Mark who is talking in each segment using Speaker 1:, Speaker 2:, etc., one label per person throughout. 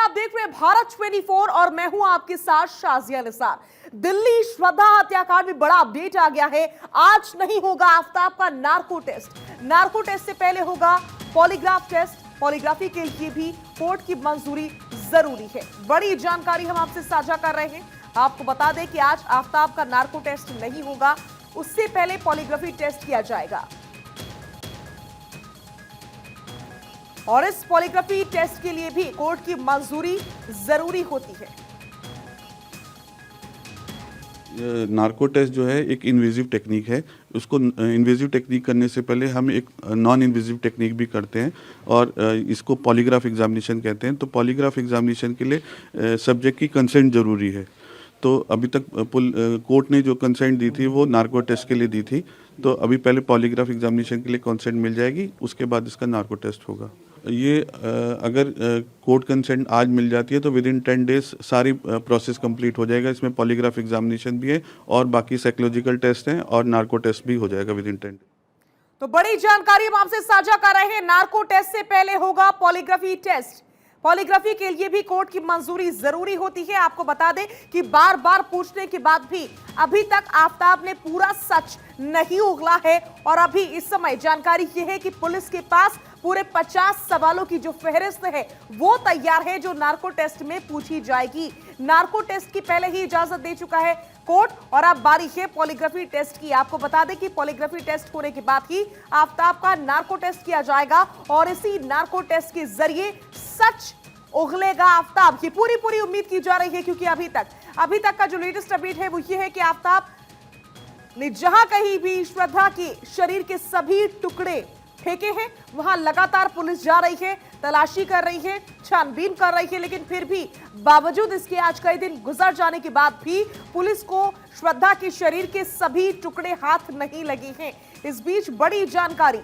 Speaker 1: आप देख रहे हैं भारत 24 और मैं हूं आपके साथ शाजिया निसार। दिल्ली श्रद्धा हत्याकांड में बड़ा अपडेट आ गया है। आज नहीं होगा आफ्ताब का नार्को टेस्ट। नार्को टेस्ट से पहले होगा पॉलीग्राफ टेस्ट। पॉलीग्राफी के लिए भी कोर्ट की मंजूरी जरूरी है। बड़ी जानकारी हम आपसे साझा कर रहे हैं। आपको बता दें कि आज आफ्ताब का नार्को टेस्ट नहीं होगा, उससे पहले पॉलीग्राफी टेस्ट किया जाएगा और इस पॉलीग्राफी टेस्ट के लिए भी कोर्ट की मंजूरी जरूरी होती है।
Speaker 2: नार्को टेस्ट जो है एक इन्वेजिव टेक्निक है। उसको इन्वेजिव टेक्निक करने से पहले हम एक नॉन इन्वेजिव टेक्निक भी करते हैं और इसको पॉलीग्राफ एग्जामिनेशन कहते हैं। तो पॉलीग्राफ एग्जामिनेशन के लिए सब्जेक्ट की कंसेंट ज़रूरी है। तो अभी तक कोर्ट ने जो कंसेंट दी थी वो नार्को टेस्ट के लिए दी थी। तो अभी पहले पॉलीग्राफ एग्जामिनेशन के लिए कंसेंट मिल जाएगी, उसके बाद इसका नार्को टेस्ट होगा। ये अगर कोर्ट कंसेंट आज मिल जाती है तो विद इन 10 डेज सारी प्रोसेस कंप्लीट हो जाएगा। इसमें पॉलीग्राफ एग्जामिनेशन भी है और बाकी साइकोलॉजिकल टेस्ट हैं और नार्को टेस्ट भी हो जाएगा विद इन 10 डेज।
Speaker 1: तो बड़ी जानकारी हम आपसे साझा कर रहे हैं। नार्को टेस्ट से पहले होगा पॉलीग्राफी टेस्ट। पॉलीग्राफी के लिए भी कोर्ट की मंजूरी जरूरी होती है। आपको बता दें कि बार बार पूछने के बाद भी अभी तक आफ्ताब ने पूरा सच नहीं उगला है और अभी इस समय जानकारी यह है कि पुलिस के पास पूरे 50 सवालों की जो फहरिस्त है वो तैयार है, जो नार्को टेस्ट में पूछी जाएगी। नार्को टेस्ट की पहले ही इजाजत दे चुका है कोर्ट और अब बारी है पॉलीग्राफी टेस्ट की। आपको बता दें कि पॉलीग्राफी टेस्ट होने के बाद ही आफ्ताब का नार्को टेस्ट किया जाएगा और इसी नार्को टेस्ट के जरिए सच उगलेगा आफ्ताब। ये पूरी उम्मीद की जा रही है, क्योंकि अभी तक का जो लेटेस्ट अपडेट है वो ये है कि आफ्ताब ने जहां कहीं भी श्रद्धा के शरीर के सभी टुकड़े फेंके हैं वहां लगातार पुलिस जा रही है, तलाशी कर रही है, छानबीन कर रही है, लेकिन फिर भी बावजूद इसके आज कई दिन गुजर जाने के बाद भी पुलिस को श्रद्धा के शरीर के सभी टुकड़े हाथ नहीं लगे हैं। इस बीच बड़ी जानकारी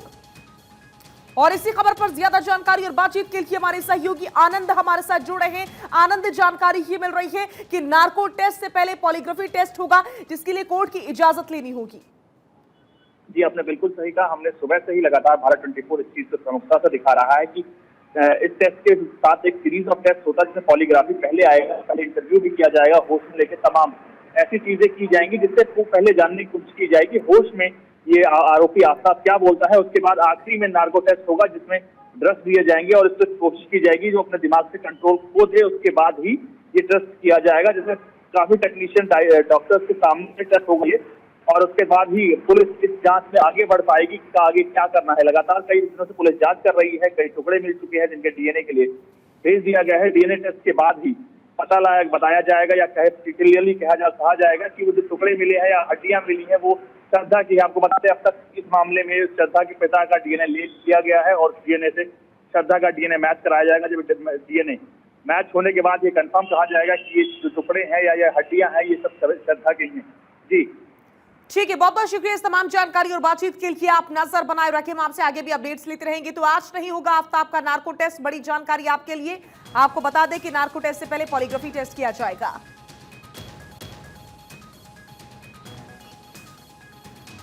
Speaker 1: और इसी खबर पर ज्यादा जानकारी और बातचीत के लिए हमारे सहयोगी आनंद हमारे साथ जुड़ रहे हैं। आनंद, जानकारी ये मिल रही है कि नार्को टेस्ट से पहले पॉलीग्राफी टेस्ट होगा, जिसके लिए कोर्ट की इजाजत लेनी होगी।
Speaker 3: जी, आपने बिल्कुल सही कहा। हमने सुबह से ही लगातार भारत 24 इस चीज को प्रमुखता से दिखा रहा है कि इस टेस्ट के साथ एक सीरीज ऑफ टेस्ट होता है, जिसमें पॉलीग्राफी पहले आएगा, पहले इंटरव्यू भी किया जाएगा, होश में लेके तमाम ऐसी चीजें की जाएंगी जिससे वो पहले जानने की कोशिश की जाएगी होश में ये आरोपी आफ्ताब क्या बोलता है। उसके बाद आखिरी में नार्को टेस्ट होगा, जिसमें ड्रग्स दिए जाएंगे और इससे कोशिश की जाएगी जो अपने दिमाग से कंट्रोल खो दे। उसके बाद ही ये टेस्ट किया जाएगा, जिसमें काफी टेक्नीशियन डॉक्टर्स के सामने टेस्ट होगा ये, और उसके बाद ही पुलिस इस जांच में आगे बढ़ पाएगी कि आगे क्या करना है। लगातार कई दिनों से पुलिस जांच कर रही है, कई टुकड़े मिल चुके हैं जिनके डीएनए के लिए भेज दिया गया है। डीएनए टेस्ट के बाद ही पता बताया जाएगा या क्लियरली कहा जाएगा कि वो जो टुकड़े मिले हैं या हड्डियां मिली हैं वो श्रद्धा की है। आपको बताते हैं अब तक इस मामले में श्रद्धा के पिता का डीएनए ले लिया गया है और डीएनए से श्रद्धा का डीएनए मैच कराया जाएगा। जब डीएनए मैच होने के बाद ये कंफर्म कहा जाएगा कि ये जो टुकड़े हैं या ये हड्डियां हैं ये सब श्रद्धा की हैं। जी
Speaker 1: ठीक है, बहुत बहुत शुक्रिया इस तमाम जानकारी और बातचीत के लिए। आप नजर बनाए रखें, हम आपसे आगे भी अपडेट्स लेते रहेंगे। तो आज नहीं होगा आफ्ताब का नार्को टेस्ट, बड़ी जानकारी आपके लिए। आपको बता दें कि नार्को टेस्ट से पहले पॉलीग्राफी टेस्ट किया जाएगा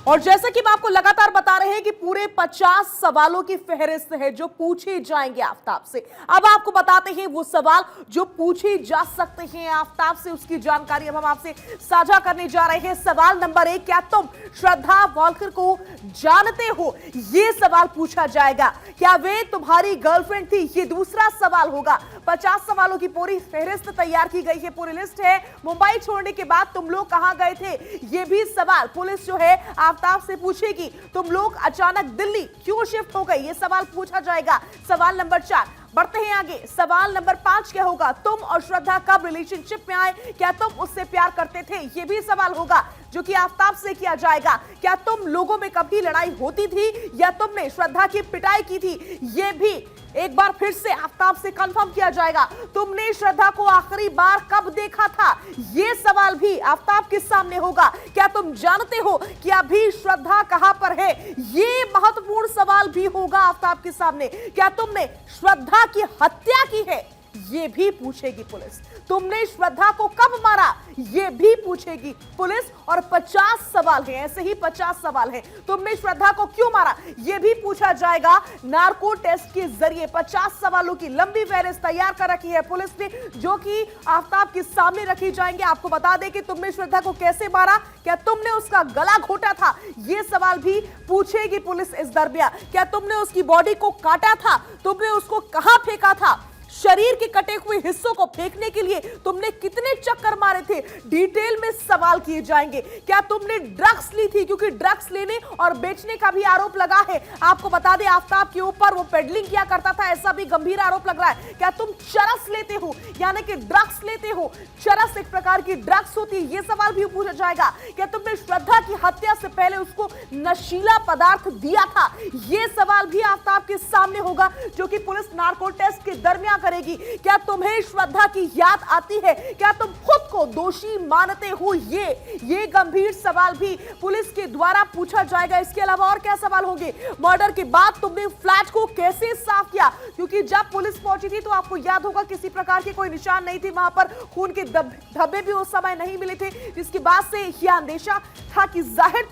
Speaker 1: और जैसा कि मैं आपको लगातार बता रहे हैं कि पूरे 50 सवालों की फहरिस्त है जो पूछे जाएंगे आफ्ताब से। अब आपको बताते हैं वो सवाल जो पूछे जा सकते हैं आफ्ताब से, उसकी जानकारी अब हम आपसे साझा करने जा रहे हैं। सवाल नंबर 1, क्या तुम श्रद्धा वालकर को जानते हो? ये सवाल पूछा जाएगा। क्या वे तुम्हारी गर्लफ्रेंड थी? ये दूसरा सवाल होगा। 50 सवालों की पूरी फहरिस्त तैयार की गई है, पूरी लिस्ट है। मुंबई छोड़ने के बाद तुम लोग कहां गए थे? ये भी सवाल पुलिस जो है आफ्ताब से पूछेगी। तुम लोग अचानक दिल्ली क्यों शिफ्ट हो गए? ये सवाल पूछा जाएगा। सवाल नंबर 4, बढ़ते हैं आगे। सवाल नंबर 5 क्या होगा? तुम और श्रद्धा कब रिलेशनशिप में आए? क्या तुम उससे प्यार करते थे? ये भी सवाल होगा जो कि आफ्ताब से किया जाएगा। क्या तुम लोगों में कभी लड़ाई होती थी या तुमने श्रद्धा की पिटाई की थी? ये भी एक बार फिर से आफ्ताब से कंफर्म किया जाएगा। तुमने श्रद्धा को आखिरी बार कब देखा था? यह सवाल भी आफ्ताब के सामने होगा। क्या तुम जानते हो कि अभी श्रद्धा कहां पर है? यह महत्वपूर्ण सवाल भी होगा आफ्ताब के सामने। क्या तुमने श्रद्धा की हत्या की है? ये भी पूछेगी पुलिस। तुमने श्रद्धा को कब मारा, ये भी पूछेगी पुलिस। और 50 सवाल हैं, ऐसे ही 50 सवाल हैं। तुमने श्रद्धा को क्यों मारा, ये भी पूछा जाएगा नार्को टेस्ट के जरिए। 50 सवालों की लंबी फहरिस्त तैयार कर रखी है पुलिस ने, जो कि आफ्ताब के सामने रखी जाएंगे। आपको बता दें कि तुमने श्रद्धा को कैसे मारा, क्या तुमने उसका गला घोटा था, ये सवाल भी पूछेगी पुलिस इस दरमियान। क्या तुमने उसकी बॉडी को काटा था, तुमने उसको कहां फेंका था, शरीर के कटे हुए हिस्सों को फेंकने के लिए तुमने कितने चक्कर मारे थे, डिटेल में सवाल किए जाएंगे। क्या तुमने ड्रग्स ली थी, क्योंकि ड्रग्स लेने और बेचने का भी आरोप लगा है। आपको बता दें आफ्ताब के ऊपर वो पेडलिंग किया करता था, ऐसा भी गंभीर आरोप लग रहा है। क्या तुम चरस लेते हो, यानी कि ड्रग्स लेते हो, चरस एक प्रकार की ड्रग्स होती है, ये सवाल भी पूछा जाएगा। क्या तुमने श्रद्धा की हत्या से पहले उसको नशीला पदार्थ दिया था, ये सवाल भी आफ्ताब के सामने होगा, जो कि पुलिस नार्को टेस्ट के दरमियान करेगी। क्या तुम्हें श्रद्धा की याद आती है, क्या तुम खुद को दोषी मानते हो, ये गंभीर सवाल भी पुलिस के द्वारा पूछा जाएगा। इसके अलावा और क्या सवाल होंगे, मर्डर के बाद तुमने फ्लैट को कैसे साफ किया, क्योंकि जब पुलिस पहुंची थी तो आपको याद होगा किसी प्रकार के कोई निशान नहीं थे, वहां पर खून के धब्बे भी उस समय नहीं मिले थे, जिसके बाद से यह अंदेशा था कि जाहिर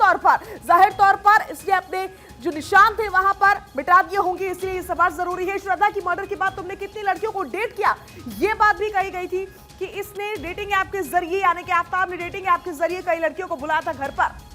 Speaker 1: तौर पर इसने अपने जो निशान थे वहां पर मिटा दिए होंगे। इसलिए ये सवाल जरूरी है। श्रद्धा की मर्डर के बाद तुमने कितनी लड़कियों को डेट किया, ये बात भी कही गई थी कि इसने डेटिंग ऐप के जरिए, यानी कि आफ्ताब ने डेटिंग ऐप के जरिए कई लड़कियों को बुलाया था घर पर।